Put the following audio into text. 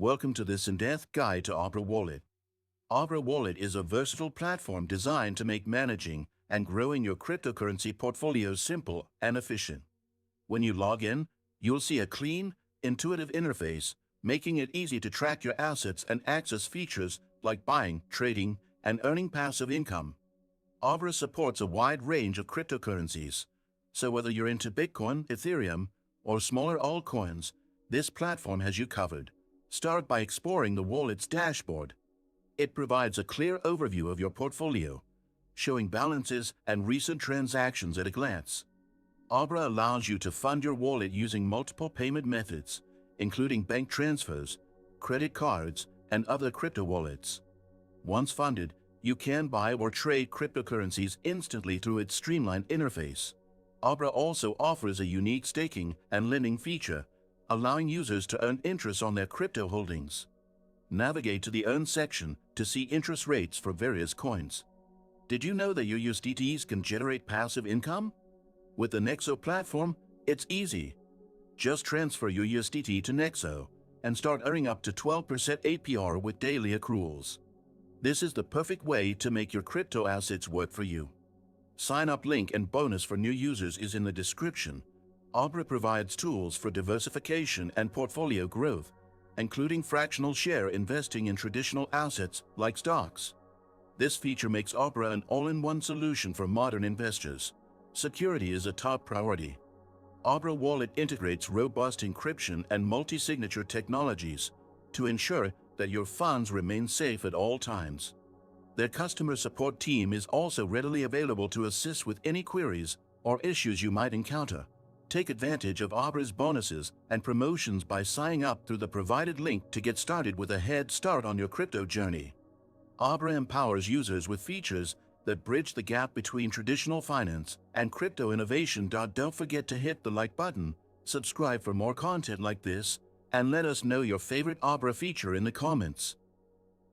Welcome to this in-depth guide to Abra Wallet. Abra Wallet is a versatile platform designed to make managing and growing your cryptocurrency portfolio simple and efficient. When you log in, you'll see a clean, intuitive interface, making it easy to track your assets and access features like buying, trading, and earning passive income. Abra supports a wide range of cryptocurrencies, so whether you're into Bitcoin, Ethereum, or smaller altcoins, this platform has you covered. Start by exploring the wallet's dashboard. It provides a clear overview of your portfolio, showing balances and recent transactions at a glance. Abra allows you to fund your wallet using multiple payment methods, including bank transfers, credit cards, and other crypto wallets. Once funded, you can buy or trade cryptocurrencies instantly through its streamlined interface. Abra also offers a unique staking and lending feature, allowing users to earn interest on their crypto holdings. Navigate to the Earn section to see interest rates for various coins. Did you know that your USDTs can generate passive income? With the Nexo platform, it's easy. Just transfer your USDT to Nexo and start earning up to 12% APR with daily accruals. This is the perfect way to make your crypto assets work for you. Sign-up link and bonus for new users is in the description. Abra provides tools for diversification and portfolio growth, including fractional share investing in traditional assets like stocks. This feature makes Abra an all-in-one solution for modern investors. Security is a top priority. Abra Wallet integrates robust encryption and multi-signature technologies to ensure that your funds remain safe at all times. Their customer support team is also readily available to assist with any queries or issues you might encounter. Take advantage of Abra's bonuses and promotions by signing up through the provided link to get started with a head start on your crypto journey. Abra empowers users with features that bridge the gap between traditional finance and crypto innovation. Don't forget to hit the like button, subscribe for more content like this, and let us know your favorite Abra feature in the comments.